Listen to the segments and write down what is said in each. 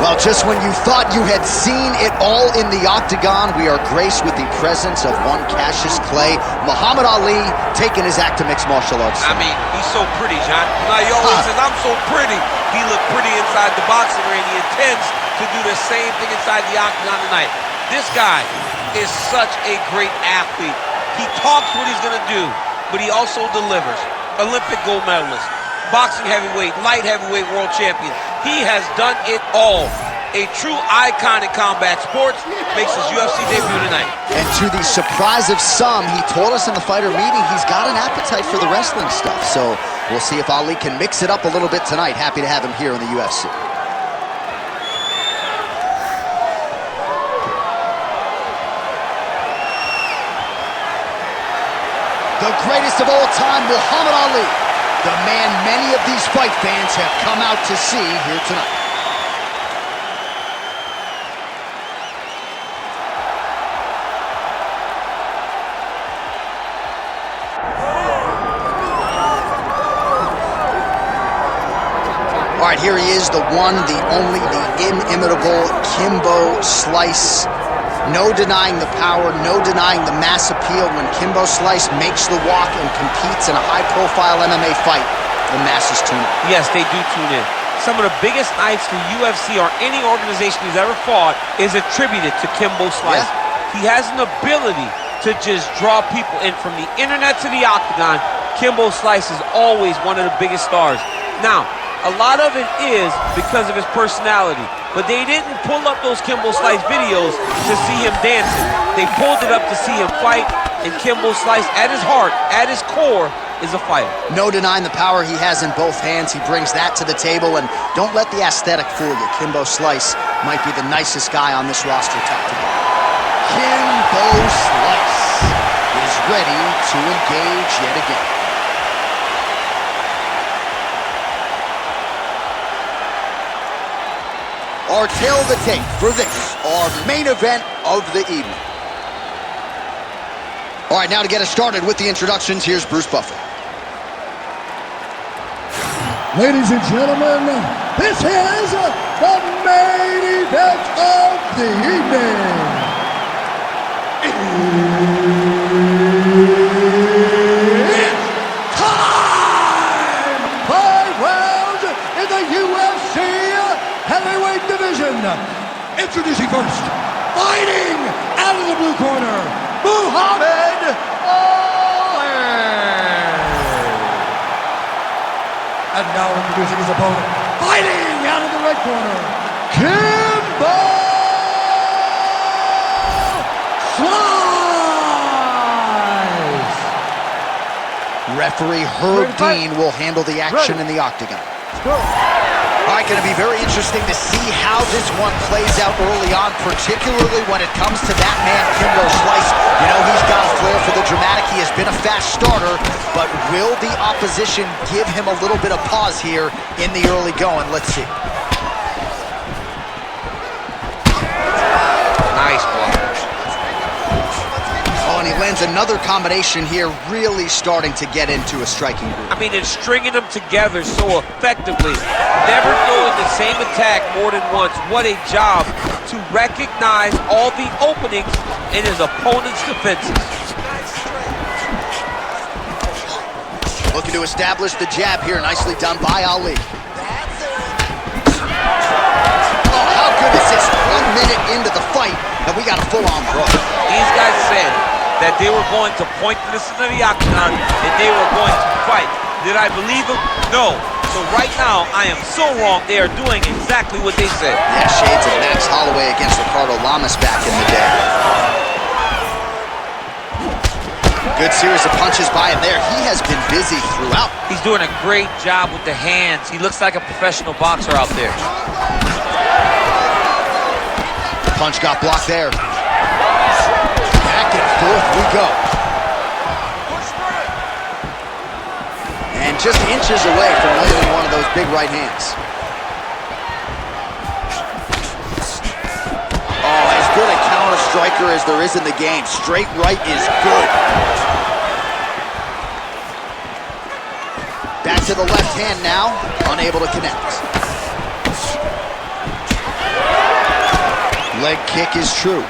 Well, just when you thought you had seen it all in the octagon, we are graced with the presence of one Cassius Clay, Muhammad Ali, taking his act to mixed martial arts. I mean, he's so pretty, John. Like he always says, I'm so pretty. He looked pretty inside the boxing ring. He intends to do the same thing inside the octagon tonight. This guy is such a great athlete. He talks what he's going to do, but he also delivers. Olympic gold medalist, boxing heavyweight, light heavyweight world champion. He has done it all. A true icon in combat sports, makes his UFC debut tonight. And to the surprise of some, he told us in the fighter meeting he's got an appetite for the wrestling stuff. So we'll see if Ali can mix it up a little bit tonight. Happy to have him here in the UFC. The greatest of all time, Muhammad Ali. The man many of these fight fans have come out to see here tonight. All right, here he is, the one, the only, the inimitable Kimbo Slice. No denying the power, no denying the mass appeal. When Kimbo Slice makes the walk and competes in a high-profile MMA fight, the masses tune in. Yes, they do tune in. Some of the biggest nights the UFC or any organization he's ever fought is attributed to Kimbo Slice. Yeah. He has an ability to just draw people in from the internet to the octagon. Kimbo Slice is always one of the biggest stars. Now, a lot of it is because of his personality, but they didn't pull up those Kimbo Slice videos to see him dancing. They pulled it up to see him fight, and Kimbo Slice, at his heart, at his core, is a fighter. No denying the power he has in both hands. He brings that to the table, and don't let the aesthetic fool you. Kimbo Slice might be the nicest guy on this roster top to bottom. Kimbo Slice is ready to engage yet again. Our tail of the tape for this, our main event of the evening. All right, now to get us started with the introductions, here's Bruce Buffer. Ladies and gentlemen, this is the main event of the evening. It's time! 5 rounds in the UFC heavyweight division. Introducing first, fighting out of the blue corner, Muhammad Ali. And now introducing his opponent, fighting out of the red corner, Kimbo Slice. Referee Herb Dean will handle the action in the octagon. Let's go. All right, going to be very interesting to see how this one plays out early on, particularly when it comes to that man, Kimbo Slice. You know, he's got a flair for the dramatic. He has been a fast starter, but will the opposition give him a little bit of pause here in the early going? Let's see. Nice block. Oh, and he lands another combination here, really starting to get into a striking groove. I mean, it's stringing them together so effectively. Never throwing the same attack more than once. What a job to recognize all the openings in his opponent's defenses. Looking to establish the jab here, nicely done by Ali. Oh, how good is this? 1 minute into the fight, and we got a full-on brawl. These guys said that they were going to point this into the octagon and they were going to fight. Did I believe them? No. So right now, I am so wrong. They are doing exactly what they said. Yeah, shades of Max Holloway against Ricardo Lamas back in the day. Good series of punches by him there. He has been busy throughout. He's doing a great job with the hands. He looks like a professional boxer out there. Punch got blocked there. Back and fourth we go. And just inches away from landing one of those big right hands. Oh, as good a counter striker as there is in the game. Straight right is good. Back to the left hand now, unable to connect. Leg kick is true.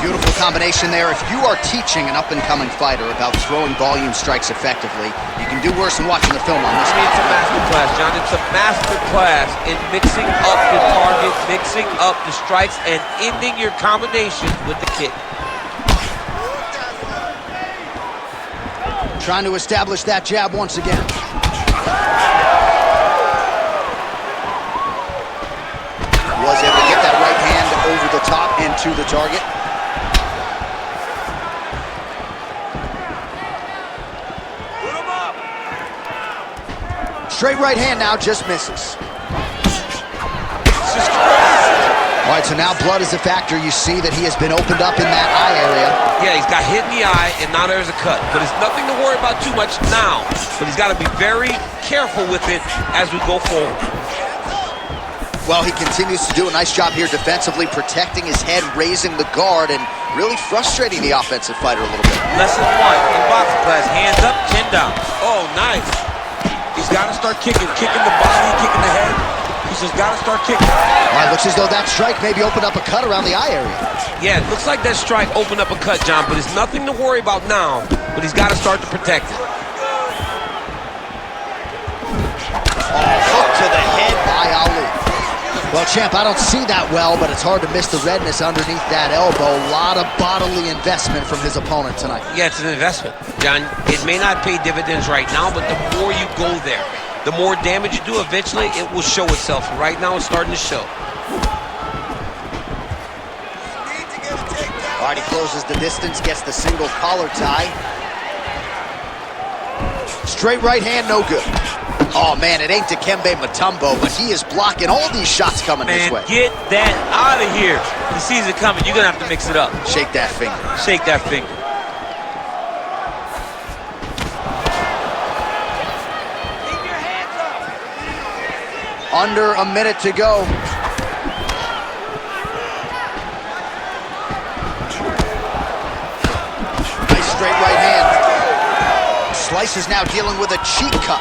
Beautiful combination there. If you are teaching an up-and-coming fighter about throwing volume strikes effectively, you can do worse than watching the film on this. It's a master class, John. It's a master class in mixing up the target, mixing up the strikes, and ending your combinations with the kick. Trying to establish that jab once again. Was able to get that right hand over the top and to the target. Straight right hand now, just misses. All right, so now blood is a factor. You see that he has been opened up in that eye area. Yeah, he's got hit in the eye, and now there's a cut. But it's nothing to worry about too much now. But he's got to be very careful with it as we go forward. Well, he continues to do a nice job here defensively, protecting his head, raising the guard, and really frustrating the offensive fighter a little bit. Lesson 1 in boxing class, hands up, chin down. Oh, nice. He's got to start kicking the body, kicking the head. He's just got to start kicking. All right, looks as though that strike maybe opened up a cut around the eye area. Yeah, it looks like that strike opened up a cut, John, but it's nothing to worry about now, but he's got to start to protect it. Oh, hook to the head by Ali. Well, champ, I don't see that well, but it's hard to miss the redness underneath that elbow. A lot of bodily investment from his opponent tonight. Yeah, it's an investment, John. It may not pay dividends right now, but the more you go there, the more damage you do, eventually it will show itself. Right now, it's starting to show. All right, he closes the distance, gets the single collar tie. Straight right hand, no good. Oh, man, it ain't Dikembe Mutombo, but he is blocking all these shots coming this way. Get that out of here. He sees it coming. You're going to have to mix it up. Shake that finger. Shake that finger. Keep your hands up. Under a minute to go. Nice straight right hand. Slice is now dealing with a cheek cut.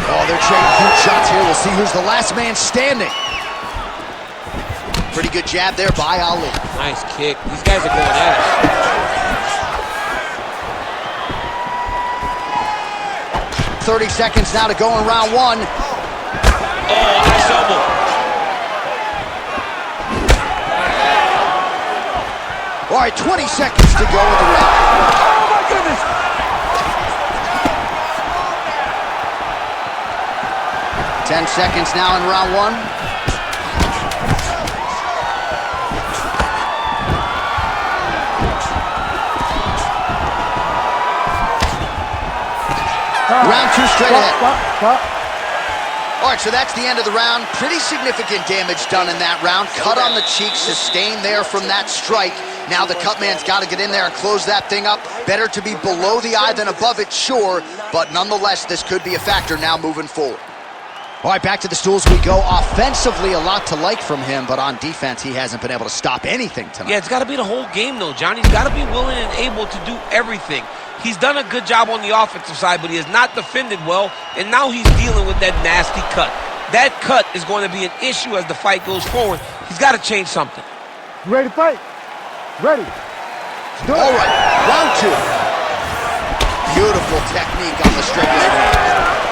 Oh, they're trading huge shots here. We'll see who's the last man standing. Pretty good jab there by Ali. Nice kick. These guys are going at it. 30 seconds now to go in round one. Oh, nice elbow. All right, 20 seconds to go in the round. Oh, my goodness. 10 seconds now in round one. Round two straight ahead. All right, so that's the end of the round. Pretty significant damage done in that round. Cut on the cheek, sustained there from that strike. Now the cut man's got to get in there and close that thing up. Better to be below the eye than above it, sure, but nonetheless, this could be a factor now moving forward. All right, back to the stools we go. Offensively, a lot to like from him, but on defense, he hasn't been able to stop anything tonight. Yeah, it's got to be the whole game, though, John. He's got to be willing and able to do everything. He's done a good job on the offensive side, but he has not defended well, and now he's dealing with that nasty cut. That cut is going to be an issue as the fight goes forward. He's got to change something. You ready to fight? Ready. All right, round two. Beautiful technique on the straight right hand.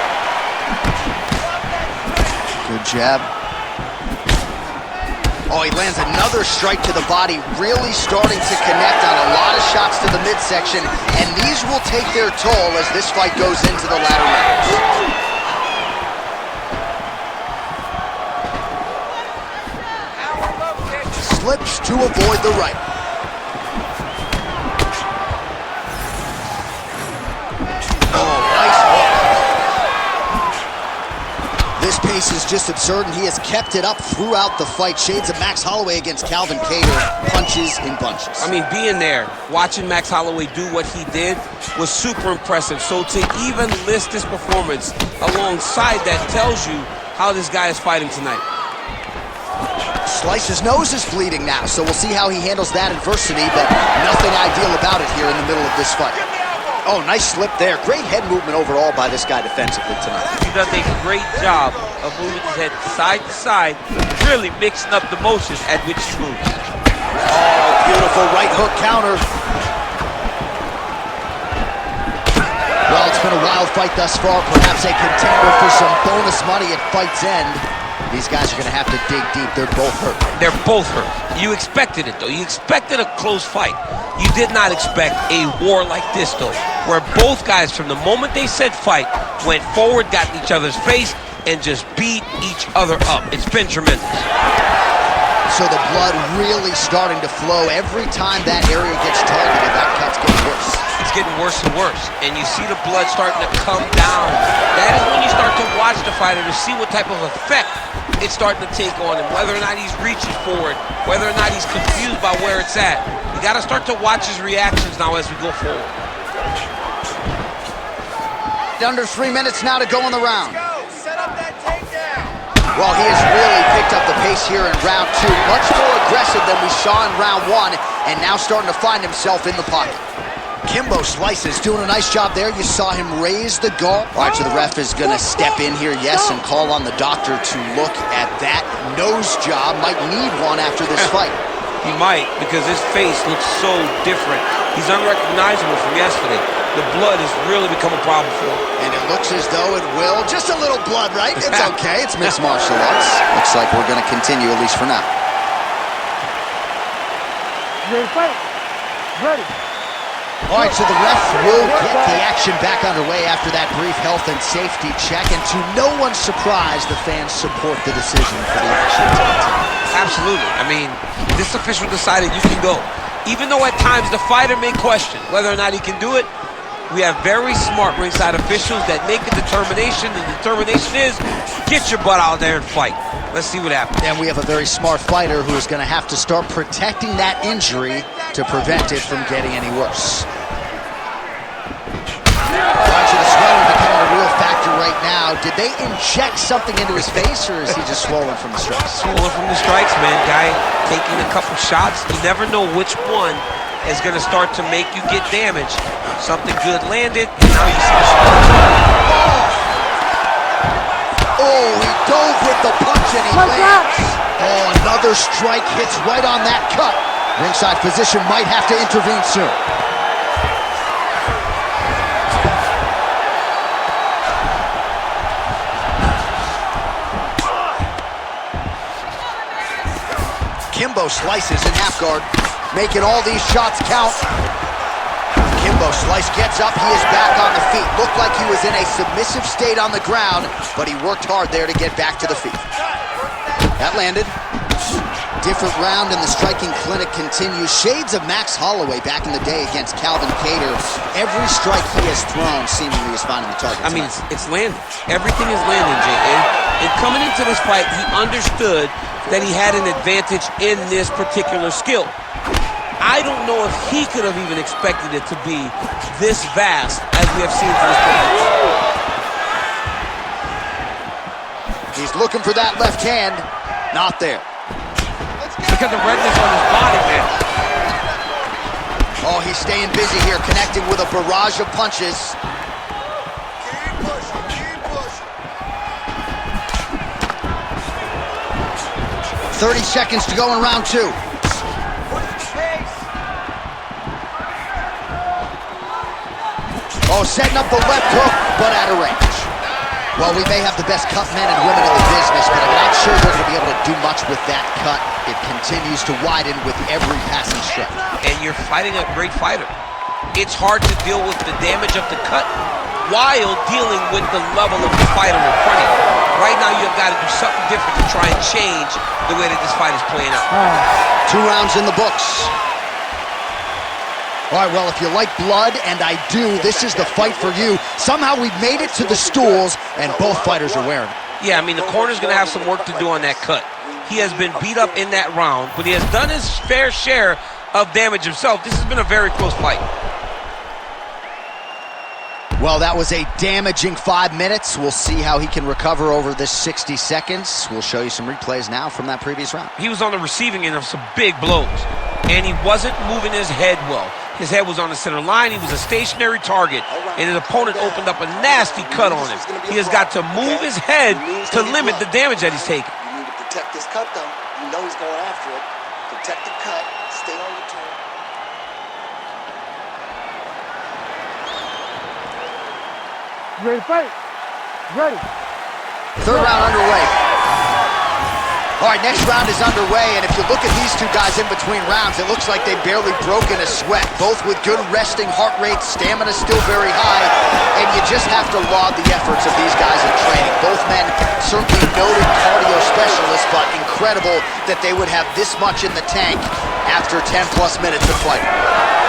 Good jab. Oh, he lands another strike to the body, really starting to connect on a lot of shots to the midsection, and these will take their toll as this fight goes into the latter rounds. Slips to avoid the right. Oh, nice hook. This pace is just absurd, and he has kept it up throughout the fight. Shades of Max Holloway against Calvin Kattar, punches in bunches. I mean, being there, watching Max Holloway do what he did was super impressive. So to even list this performance alongside that tells you how this guy is fighting tonight. Slice's nose is bleeding now, so we'll see how he handles that adversity, but nothing ideal about it here in the middle of this fight. Oh, nice slip there. Great head movement overall by this guy defensively tonight. He does a great job of moving his head side to side, really mixing up the motions at which he moves. Oh, beautiful right hook counter. Well, it's been a wild fight thus far, perhaps a contender for some bonus money at fight's end. These guys are going to have to dig deep. They're both hurt. They're both hurt. You expected it, though. You expected a close fight. You did not expect a war like this, though, where both guys, from the moment they said fight, went forward, got in each other's face, and just beat each other up. It's been tremendous. So the blood really starting to flow. Every time that area gets targeted, that cut's getting worse. It's getting worse and worse, and you see the blood starting to come down. That is when you start to watch the fighter to see what type of effect it's starting to take on him, whether or not he's reaching for it, whether or not he's confused by where it's at. You got to start to watch his reactions now as we go forward. Under 3 minutes now to go in the round. Set up that takedown. Well, he has really picked up the pace here in round 2. Much more aggressive than we saw in round 1, and now starting to find himself in the pocket. Kimbo Slices doing a nice job there. You saw him raise the guard. All right, so the ref is going to step in here, yes, and call on the doctor to look at that nose job. Might need one after this fight. He might, because his face looks so different. He's unrecognizable from yesterday. The blood has really become a problem for him. And it looks as though it will. Just a little blood, right? It's okay. It's mixed martial arts. Looks like we're going to continue, at least for now. Ready to fight? Ready. All right, so the ref will get the action back underway after that brief health and safety check, and to no one's surprise, the fans support the decision for the action team. Absolutely. I mean, this official decided you can go. Even though at times the fighter may question whether or not he can do it, we have very smart ringside officials that make a determination. The determination is, get your butt out there and fight. Let's see what happens. And we have a very smart fighter who is going to have to start protecting that injury to prevent it from getting any worse. Watch the swelling becoming a real factor right now. Did they inject something into his face, or is he just swollen from the strikes? Swollen from the strikes, man. Guy taking a couple shots. You never know which one is going to start to make you get damaged. Something good landed, and now you see the strikes. Oh, he dove with the punch and he lands. Oh, another strike hits right on that cut. Ringside physician might have to intervene soon. Kimbo Slices in half guard, making all these shots count. Kimbo Slice gets up, he is back on the feet. Looked like he was in a submissive state on the ground, but he worked hard there to get back to the feet. That landed. Different round and the striking clinic continues. Shades of Max Holloway back in the day against Calvin Kattar. Every strike he has thrown seemingly is finding the target. I mean, it's landing. Everything is landing, Jay. And coming into this fight, he understood that he had an advantage in this particular skill. I don't know if he could have even expected it to be this vast as we have seen for this point. He's looking for that left hand. Not there. Look at the redness on his body, man. Oh, he's staying busy here, connecting with a barrage of punches. Keep pushing, keep pushing. 30 seconds to go in round 2. Oh, setting up the left hook, but out of range. Well, we may have the best cut men and women in the business, but I'm not sure they're going to be able to do much with that cut. It continues to widen with every passing strike. And you're fighting a great fighter. It's hard to deal with the damage of the cut while dealing with the level of the fighter in front of you. Right now, you've got to do something different to try and change the way that this fight is playing out. 2 rounds in the books. All right, well, if you like blood, and I do, this is the fight for you. Somehow we've made it to the stools, and both fighters are wearing it. Yeah, I mean, the corner's going to have some work to do on that cut. He has been beat up in that round, but he has done his fair share of damage himself. This has been a very close fight. Well, that was a damaging 5 minutes. We'll see how he can recover over this 60 seconds. We'll show you some replays now from that previous round. He was on the receiving end of some big blows, and he wasn't moving his head well. His head was on the center line. He was a stationary target, and his opponent opened up a nasty cut on him. He has got to move his head to limit the damage that he's taking. You need to protect this cut, though. You know he's going after it. Protect the cut. Stay on your turn. Ready to fight? Ready. Third round underway. All right, next round is underway, and if you look at these two guys in between rounds, it looks like they've barely broken a sweat. Both with good resting heart rates, stamina still very high, and you just have to laud the efforts of these guys in training. Both men certainly noted cardio specialists, but incredible that they would have this much in the tank after 10-plus minutes of fighting.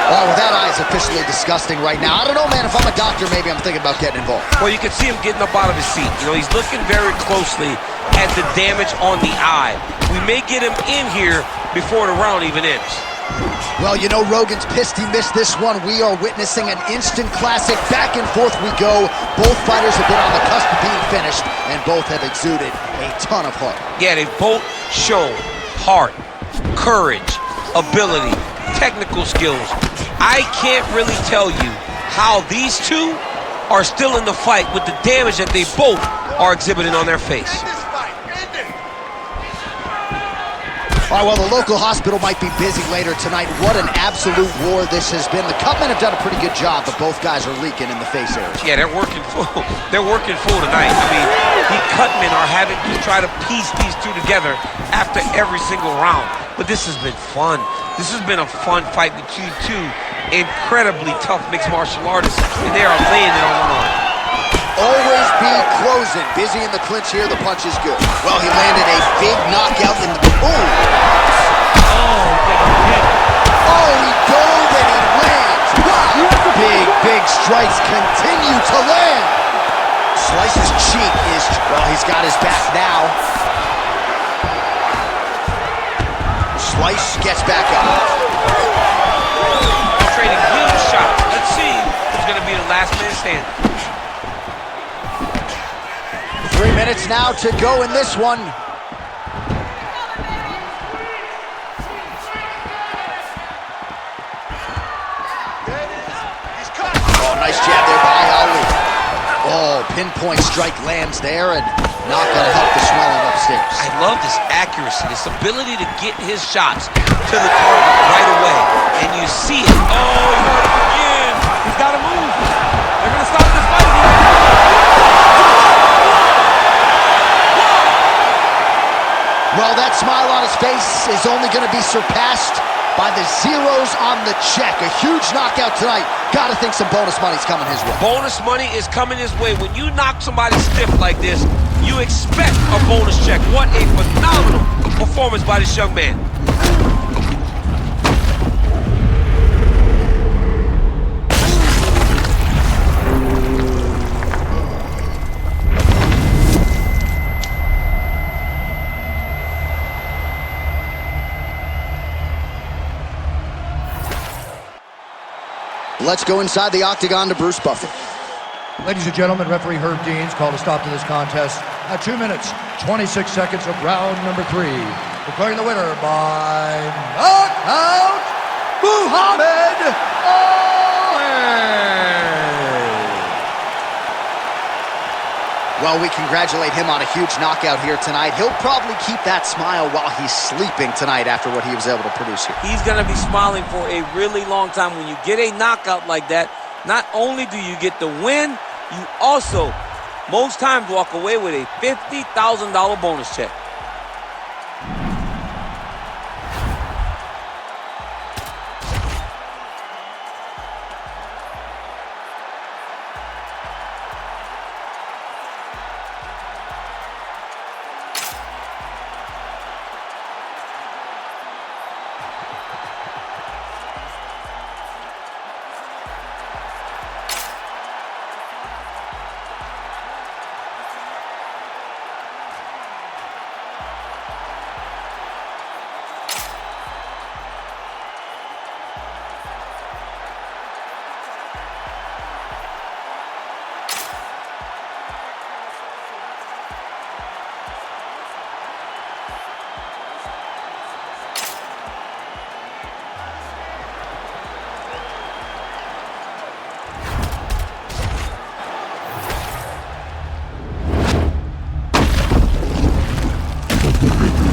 Oh, well, that eye is officially disgusting right now. I don't know, man. If I'm a doctor, maybe I'm thinking about getting involved. Well, you can see him getting up out of his seat. You know, he's looking very closely at the damage on the eye. We may get him in here before the round even ends. Well, you know, Rogan's pissed he missed this one. We are witnessing an instant classic. Back and forth we go. Both fighters have been on the cusp of being finished, and both have exuded a ton of heart. Yeah, they've both shown heart, courage, ability, technical skills. I can't really tell you how these two are still in the fight with the damage that they both are exhibiting on their face. All right, well, the local hospital might be busy later tonight. What an absolute war this has been. The Cutmen have done a pretty good job, but both guys are leaking in the face area. Yeah, they're working full. They're working full tonight. I mean, the Cutmen are having to try to piece these two together after every single round. But this has been fun. This has been a fun fight between two incredibly tough mixed martial artists, and they are laying it on the line. Always be closing. Busy in the clinch here. The punch is good. Well, he landed a big knockout in the... Oh, he dove and he lands. Wow. Big strikes continue to land. Slice's cheek is... Well, he's got his back now. Slice gets back up. Trading huge shots. Let's see who's going to be the last man standing. 3 minutes now to go in this one. Oh, nice jab there by Ali. Oh, pinpoint strike lands there, and not going to help the swelling upstairs. I love this accuracy, this ability to get his shots to the target right away. And you see it. Oh, he's hurt again. He's got to move. They're going to stop this fight. Well, that smile on his face is only going to be surpassed by the zeros on the check. A huge knockout tonight. Got to think some bonus money's coming his way. Bonus money is coming his way. When you knock somebody stiff like this, you expect a bonus check. What a phenomenal performance by this young man. Let's go inside the octagon to Bruce Buffer. Ladies and gentlemen, referee Herb Deans called a stop to this contest at 2 minutes, 26 seconds of round number 3. Declaring the winner by knockout, Muhammad Ali. Well, we congratulate him on a huge knockout here tonight. He'll probably keep that smile while he's sleeping tonight after what he was able to produce here. He's going to be smiling for a really long time. When you get a knockout like that, not only do you get the win, you also, most times, walk away with a $50,000 bonus check. Kimbo.